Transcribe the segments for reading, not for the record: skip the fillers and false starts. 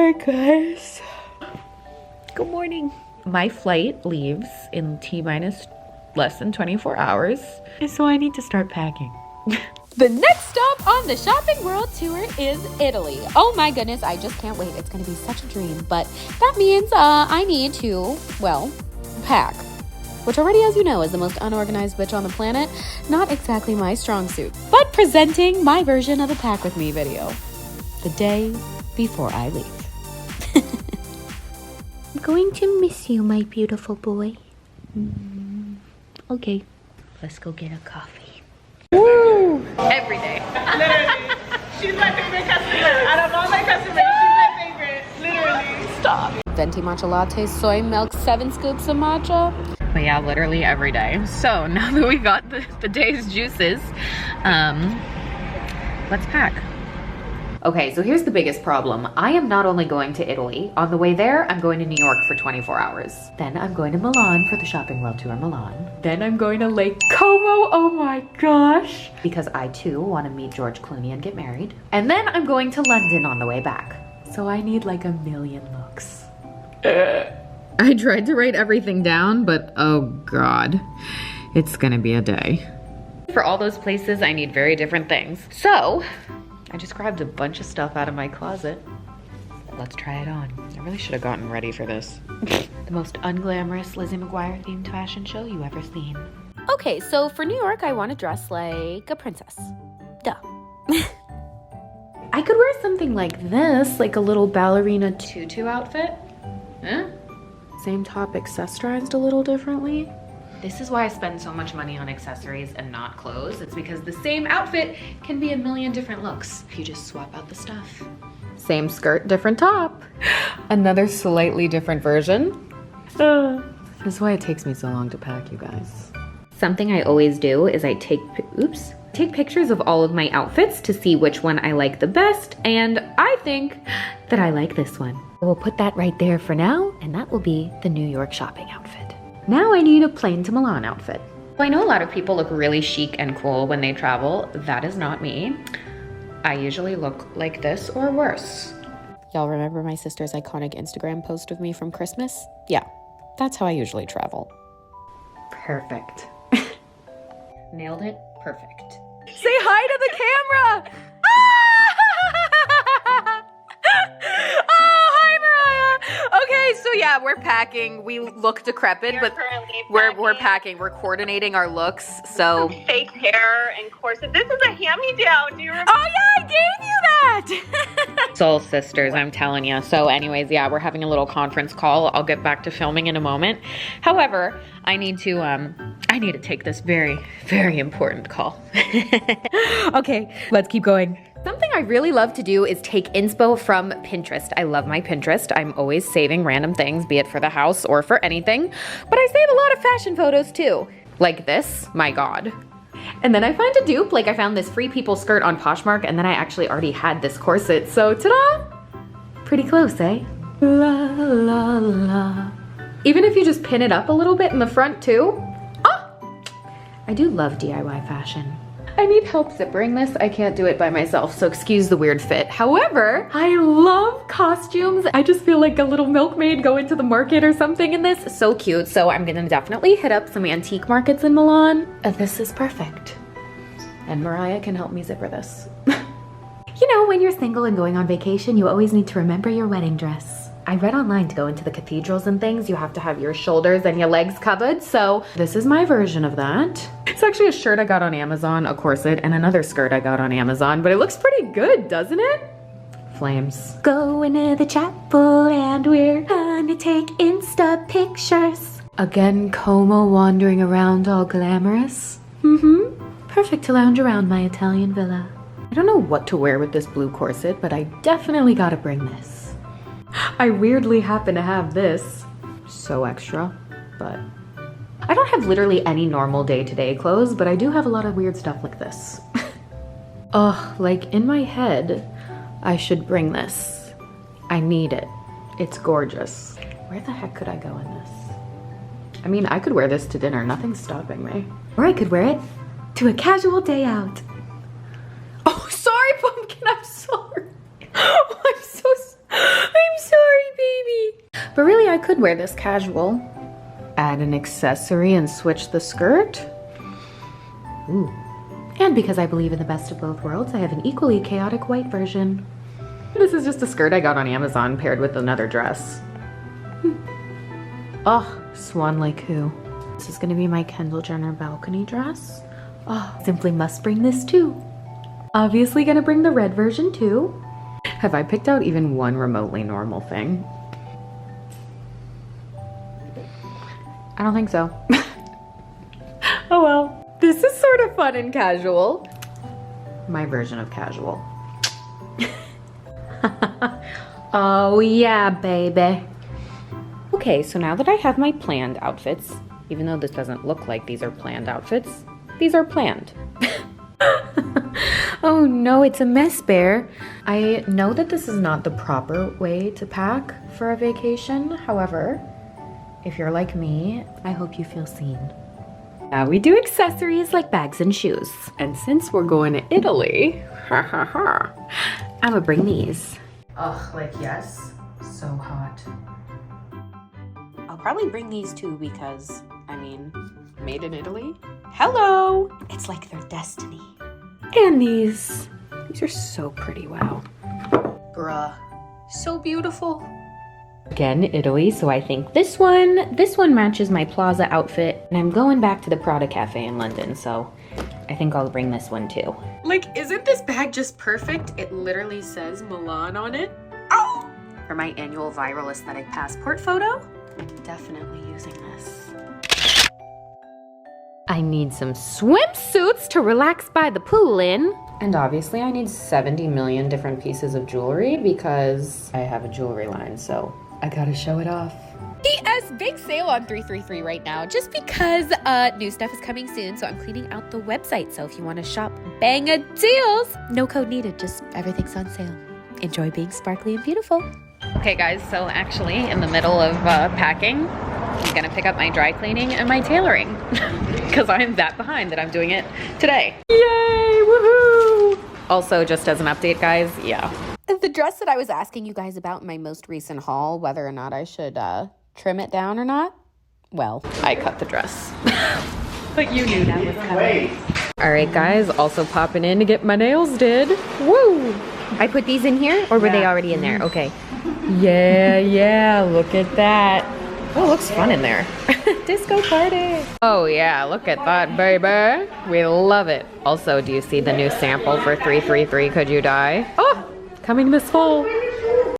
Alright guys. Good morning. My flight leaves in T-minus less than 24 hours. So I need to start packing. The next stop on the Shopping World Tour is Italy. Oh my goodness, I just can't wait. It's gonna be such a dream. But that means I need to, well, pack. Which already, as you know, is the most unorganized bitch on the planet. Not exactly my strong suit. But presenting my version of a pack with me video. The day before I leave. I'm going to miss you, my beautiful boy. Okay, let's go get a coffee. Woo! Every day. Literally. She's my favorite customer. Out of all my customers, she's my favorite. Literally. Stop. Venti matcha latte, soy milk, 7 scoops of matcha. But yeah, literally every day. So now that we got the day's juices, let's pack. Okay, so here's the biggest problem. I am not only going to Italy. On the way there, I'm going to New York for 24 hours. Then I'm going to Milan for the Shopping World Tour Milan. Then I'm going to Lake Como. Oh my gosh. Because I too want to meet George Clooney and get married. And then I'm going to London on the way back. So I need like a million looks. I tried to write everything down, but oh God, it's gonna be a day. For all those places, I need very different things. So I just grabbed a bunch of stuff out of my closet. Let's try it on. I really should have gotten ready for this. The most unglamorous Lizzie McGuire themed fashion show you ever seen. Okay, so for New York, I want to dress like a princess. Duh. I could wear something like this, like a little ballerina tutu outfit. Huh? Same top accessorized a little differently. This is why I spend so much money on accessories and not clothes. It's because the same outfit can be a million different looks if you just swap out the stuff. Same skirt, different top. Another slightly different version. This is why it takes me so long to pack, you guys. Something I always do is I take pictures of all of my outfits to see which one I like the best, and I think that I like this one. We'll put that right there for now, and that will be the New York shopping outfit. Now I need a plane to Milan outfit. Well, I know a lot of people look really chic and cool when they travel. That is not me. I usually look like this or worse. Y'all remember my sister's iconic Instagram post of me from Christmas? Yeah, that's how I usually travel. Perfect. Nailed it. Perfect. Say hi to the camera! Oh, hi, Mariah! Okay, so yeah, we're packing. We look decrepit, but we're packing. We're coordinating our looks, so... Fake hair and corset. This is a hand-me-down. Do you remember? Oh yeah, I gave you that! Soul sisters, I'm telling you. So anyways, yeah, we're having a little conference call. I'll get back to filming in a moment. However, I need to take this very, very important call. Okay, let's keep going. Something I really love to do is take inspo from Pinterest. I love my Pinterest. I'm always saving random things, be it for the house or for anything. But I save a lot of fashion photos too. Like this, my God. And then I find a dupe, like I found this Free People skirt on Poshmark, and then I actually already had this corset, so ta-da! Pretty close, eh? La la la. Even if you just pin it up a little bit in the front too. Ah! I do love DIY fashion. I need help zippering this. I can't do it by myself, so excuse the weird fit. However, I love costumes. I just feel like a little milkmaid going to the market or something in this. So cute. So I'm gonna definitely hit up some antique markets in Milan. This is perfect. And Mariah can help me zipper this. You know, when you're single and going on vacation, you always need to remember your wedding dress. I read online to go into the cathedrals and things, you have to have your shoulders and your legs covered, so this is my version of that. It's actually a shirt I got on Amazon, a corset, and another skirt I got on Amazon, but it looks pretty good, doesn't it? Flames. Going to the chapel and we're gonna take Insta pictures. Again, Como wandering around all glamorous. Perfect to lounge around my Italian villa. I don't know what to wear with this blue corset, but I definitely gotta bring this. I weirdly happen to have this. So extra, but I don't have literally any normal day-to-day clothes, but I do have a lot of weird stuff like this. Like in my head, I should bring this. I need it. It's gorgeous. Where the heck could I go in this? I mean, I could wear this to dinner, nothing's stopping me. Or I could wear it to a casual day out. Oh, sorry, Pumpkin, I'm sorry. I'm so could wear this casual. Add an accessory and switch the skirt. Ooh. And because I believe in the best of both worlds, I have an equally chaotic white version. This is just a skirt I got on Amazon paired with another dress. Oh, Swan Lake who? This is gonna be my Kendall Jenner balcony dress. Oh, simply must bring this too. Obviously gonna bring the red version too. Have I picked out even one remotely normal thing? I don't think so. Oh well. This is sort of fun and casual. My version of casual. Oh yeah, baby. Okay, so now that I have my planned outfits, even though this doesn't look like these are planned outfits, these are planned. Oh no, it's a mess, Bear. I know that this is not the proper way to pack for a vacation. However, if you're like me, I hope you feel seen. Now we do accessories like bags and shoes. And since we're going to Italy, I'm gonna bring these. Ugh, like yes, so hot. I'll probably bring these too because, I mean, made in Italy? Hello! It's like their destiny. And these are so pretty, wow. Bruh, so beautiful. Again, Italy, so I think this one matches my Plaza outfit, and I'm going back to the Prada Cafe in London, so I think I'll bring this one too. Like, isn't this bag just perfect? It literally says Milan on it. Oh! For my annual viral aesthetic passport photo, I'm definitely using this. I need some swimsuits to relax by the pool in. And obviously I need 70 million different pieces of jewelry because I have a jewelry line, so I gotta show it off. PS, big sale on 333 right now, just because new stuff is coming soon, so I'm cleaning out the website. So if you want to shop banga deals, no code needed, just everything's on sale. Enjoy being sparkly and beautiful. Okay guys, so actually in the middle of packing, I'm gonna pick up my dry cleaning and my tailoring because I'm that behind that I'm doing it today. Yay, woohoo! Also, just as an update guys, yeah. The dress that I was asking you guys about in my most recent haul, whether or not I should trim it down or not, well, I cut the dress. But you knew that was coming. All right guys, also popping in to get my nails did. Woo! I put these in here or were they already in there? Okay. Yeah, look at that. Oh, it looks fun in there. Disco party. Oh yeah, look at that, baby. We love it. Also, do you see the new sample for 333 Could You Die? Oh, coming this fall.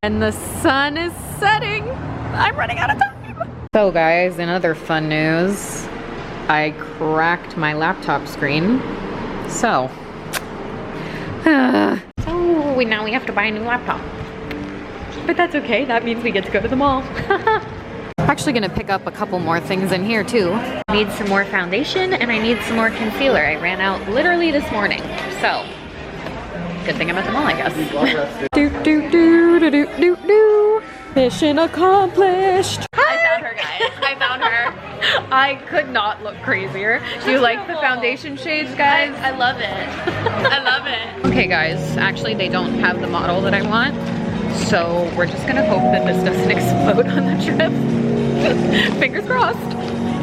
And the sun is setting. I'm running out of time. So guys, in other fun news, I cracked my laptop screen. So now we have to buy a new laptop. But that's okay, that means we get to go to the mall. I'm actually gonna pick up a couple more things in here too. I need some more foundation and I need some more concealer. I ran out literally this morning, so good thing I'm at the mall, I guess. do. Mission accomplished. I found her, guys. I found her. I could not look crazier. Do you like the foundation shades, guys? I love it. I love it. Okay, guys, actually they don't have the model that I want, so we're just gonna hope that this doesn't explode on the trip. Fingers crossed.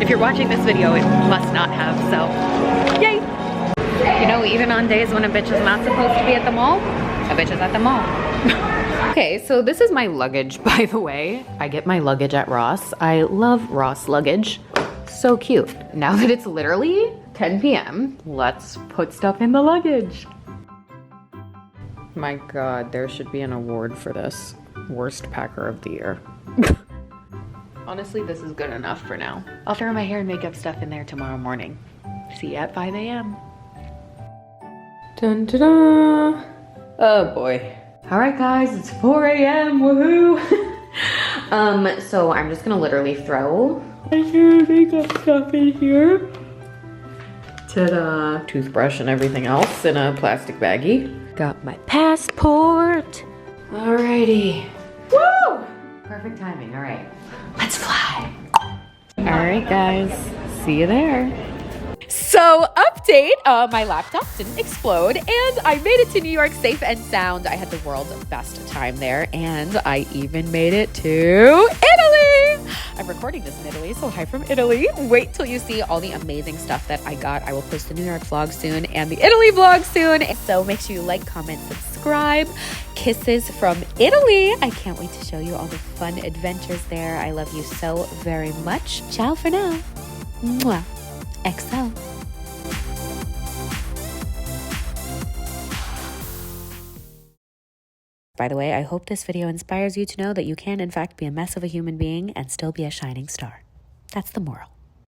If you're watching this video, it must not have, so yay. You know, even on days when a bitch is not supposed to be at the mall, a bitch is at the mall. Okay, so this is my luggage, by the way. I get my luggage at Ross. I love Ross luggage. So cute. Now that it's literally 10 p.m., let's put stuff in the luggage. My God, there should be an award for this. Worst packer of the year. Honestly, this is good enough for now. I'll throw my hair and makeup stuff in there tomorrow morning. See you at 5 a.m. Dun dun dun. Oh boy. All right guys, it's 4 a.m. Woohoo! So I'm just gonna literally throw my hair and makeup stuff in here. Ta-da! Toothbrush and everything else in a plastic baggie. Got my passport. Alrighty. Woo! Perfect timing, all right. Let's fly. All right guys, see you there. So, update, my laptop didn't explode and I made it to New York safe and sound. I had the world's best time there and I even made it to Italy. I'm recording this in Italy, so hi from Italy. Wait till you see all the amazing stuff that I got. I will post the New York vlog soon and the Italy vlog soon. So make sure you like, comment, subscribe. Kisses from Italy. I can't wait to show you all the fun adventures there. I love you so very much. Ciao for now. Mwah. XO. By the way, I hope this video inspires you to know that you can, in fact, be a mess of a human being and still be a shining star. That's the moral.